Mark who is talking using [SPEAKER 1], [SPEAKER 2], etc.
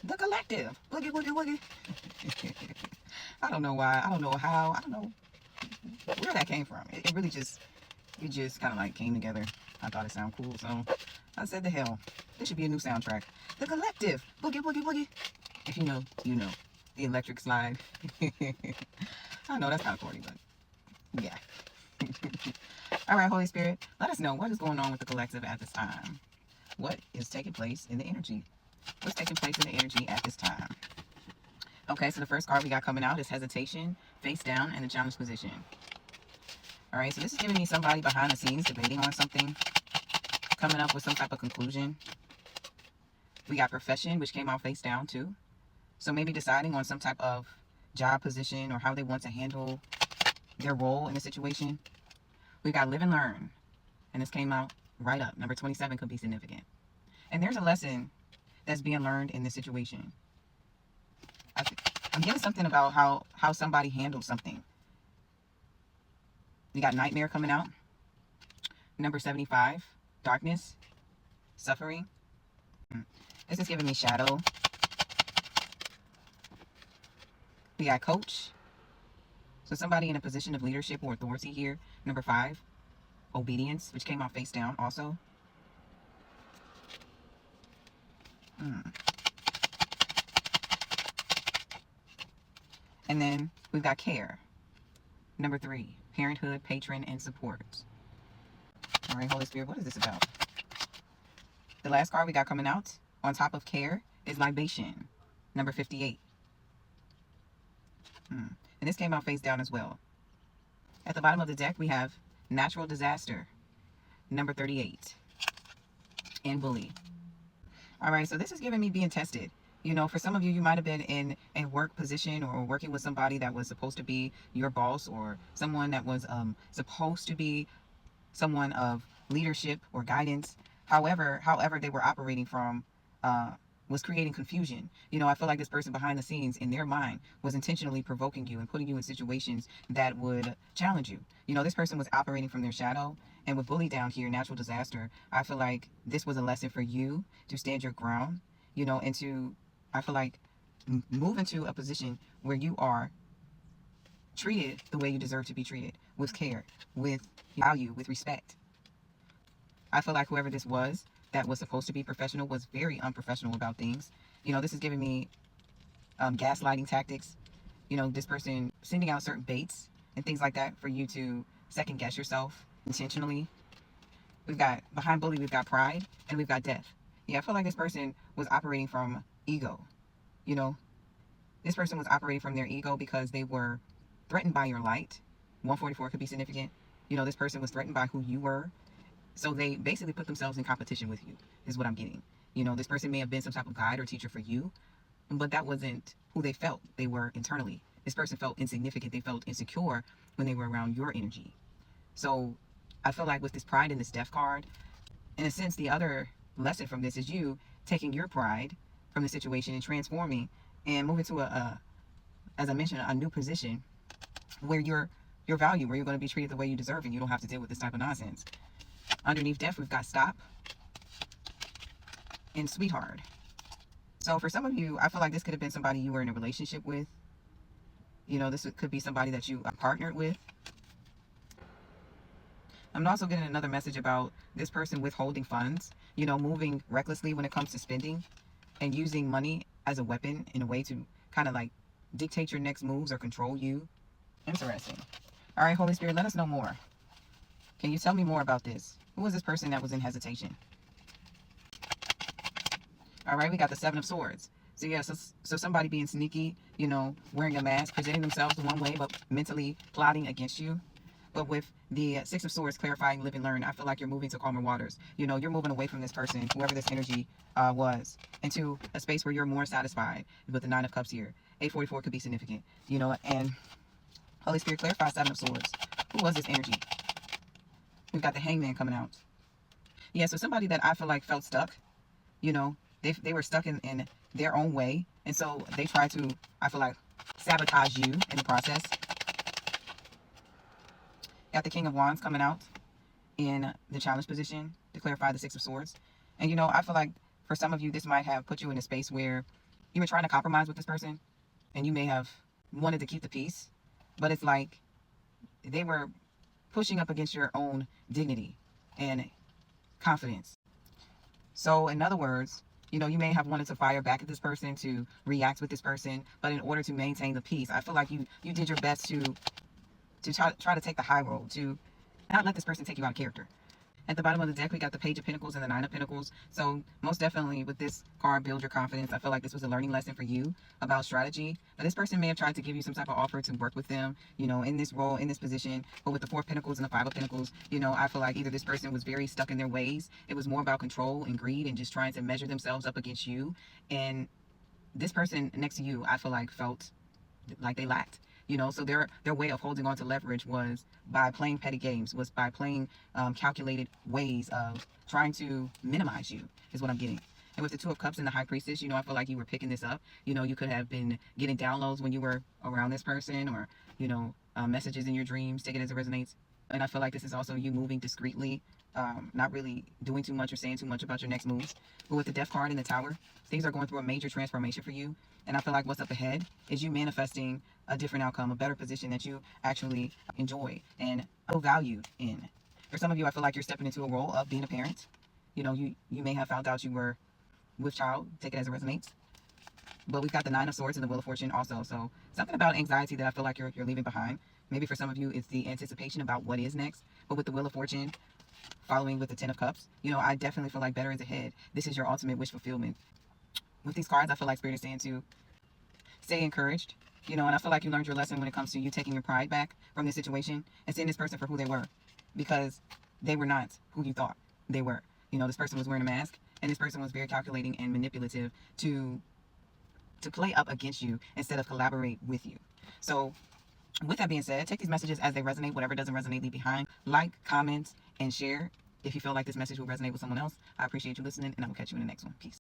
[SPEAKER 1] The collective. Boogie, boogie, boogie. I don't know why. I don't know how. I don't know where that came from. It really just, it just kind of like came together. I thought it sounded cool, so I said, the hell, this should be a new soundtrack. The collective. Boogie, boogie, boogie. If you know, you know. The electric slide. I know that's kind of corny, but yeah. All right, Holy Spirit, let us know what is going on with the collective at this time. What is taking place in the energy? What's taking place in the energy at this time? Okay, so the first card we got coming out is hesitation, face down, and the challenge position. All right, so this is giving me somebody behind the scenes debating on something, coming up with some type of conclusion. We got profession, which came out face down too. So maybe deciding on some type of job position or how they want to handle their role in the situation. We got live and learn, and this came out right up. Number 27 could be significant. And there's a lesson that's being learned in this situation. I'm getting something about how somebody handled something. We got nightmare coming out. Number 75, darkness, suffering. This is giving me shadow. We got coach. So somebody in a position of leadership or authority here. Number 5, obedience, which came out face down also. And then we've got care. Number 3, parenthood, patron, and support. All right, Holy Spirit, what is this about? The last card we got coming out on top of care is libation. Number 58. And this came out face down as well. At the bottom of the deck, we have natural disaster. Number 38. And bully. All right, so this is giving me being tested. You know, for some of you, you might have been in a work position or working with somebody that was supposed to be your boss, or someone that was supposed to be someone of leadership or guidance. However they were operating from was creating confusion. You know, I feel like this person behind the scenes in their mind was intentionally provoking you and putting you in situations that would challenge you. You know, this person was operating from their shadow. And with bully down here, natural disaster, I feel like this was a lesson for you to stand your ground, you know, and to, I feel like, move into a position where you are treated the way you deserve to be treated, with care, with value, with respect. I feel like whoever this was that was supposed to be professional was very unprofessional about things. You know, this is giving me gaslighting tactics. You know, this person sending out certain baits and things like that for you to second guess yourself intentionally. We've got, behind bully, we've got pride, and we've got death. Yeah, I feel like this person was operating from ego. You know, this person was operating from their ego because they were threatened by your light. 144 could be significant. You know, this person was threatened by who you were. So they basically put themselves in competition with you, is what I'm getting. You know, this person may have been some type of guide or teacher for you, but that wasn't who they felt they were internally. This person felt insignificant. They felt insecure when they were around your energy. So I feel like with this pride and this death card, in a sense, the other lesson from this is you taking your pride from the situation and transforming and moving to as I mentioned, a new position where your value, where you're going to be treated the way you deserve, and you don't have to deal with this type of nonsense. Underneath death, we've got stop and sweetheart. So for some of you, I feel like this could have been somebody you were in a relationship with. You know, this could be somebody that you partnered with. I'm also getting another message about this person withholding funds, you know, moving recklessly when it comes to spending and using money as a weapon in a way to kind of like dictate your next moves or control you. Interesting. All right, Holy Spirit, let us know more. Can you tell me more about this? Who was this person that was in hesitation? All right, we got the 7 of Swords. So yeah, so somebody being sneaky, you know, wearing a mask, presenting themselves one way, but mentally plotting against you. But with the 6 of Swords, clarifying, live and learn, I feel like you're moving to calmer waters. You know, you're moving away from this person, whoever this energy was, into a space where you're more satisfied with the 9 of Cups here. 844 could be significant, you know, and Holy Spirit, clarify 7 of Swords. Who was this energy? We've got the Hangman coming out. Yeah, so somebody that I feel like felt stuck, you know, they were stuck in their own way. And so they tried to, I feel like, sabotage you in the process. Got the King of Wands coming out in the challenge position to clarify the 6 of Swords. And, you know, I feel like for some of you, this might have put you in a space where you were trying to compromise with this person, and you may have wanted to keep the peace, but it's like they were pushing up against your own dignity and confidence. So in other words, you may have wanted to fire back at this person, to react with this person, but in order to maintain the peace, I feel like you did your best to try to take the high road, to not let this person take you out of character. At the bottom of the deck, we got the Page of Pentacles and the Nine of Pentacles. So most definitely with this card, build your confidence. I feel like this was a learning lesson for you about strategy. But this person may have tried to give you some type of offer to work with them, in this role, in this position. But with the Four of Pentacles and the Five of Pentacles, I feel like either this person was very stuck in their ways. It was more about control and greed and just trying to measure themselves up against you. And this person next to you, I feel like felt like they lacked. So their way of holding on to leverage was by playing petty games, was by playing calculated ways of trying to minimize you, is what I'm getting. And with the Two of Cups and the High Priestess, I feel like you were picking this up. You could have been getting downloads when you were around this person, or messages in your dreams. Take it as it resonates. And I feel like this is also you moving discreetly, not really doing too much or saying too much about your next moves. But with the Death card in the Tower, things are going through a major transformation for you. And I feel like what's up ahead is you manifesting a different outcome, a better position that you actually enjoy and feel valued in. For some of you, I feel like you're stepping into a role of being a parent. You may have found out you were with child. Take it as it resonates. But we've got the Nine of Swords and the Wheel of Fortune also. So something about anxiety that I feel like you're leaving behind. Maybe for some of you, it's the anticipation about what is next. But with the Wheel of Fortune, following with the Ten of Cups, I definitely feel like better is ahead. This is your ultimate wish fulfillment. With these cards, I feel like Spirit is saying to stay encouraged. And I feel like you learned your lesson when it comes to you taking your pride back from this situation and seeing this person for who they were. Because they were not who you thought they were. This person was wearing a mask, and this person was very calculating and manipulative to play up against you instead of collaborate with you. So with that being said, take these messages as they resonate. Whatever doesn't resonate, leave behind. Like, comment, and share if you feel like this message will resonate with someone else. I appreciate you listening, and I will catch you in the next one. Peace.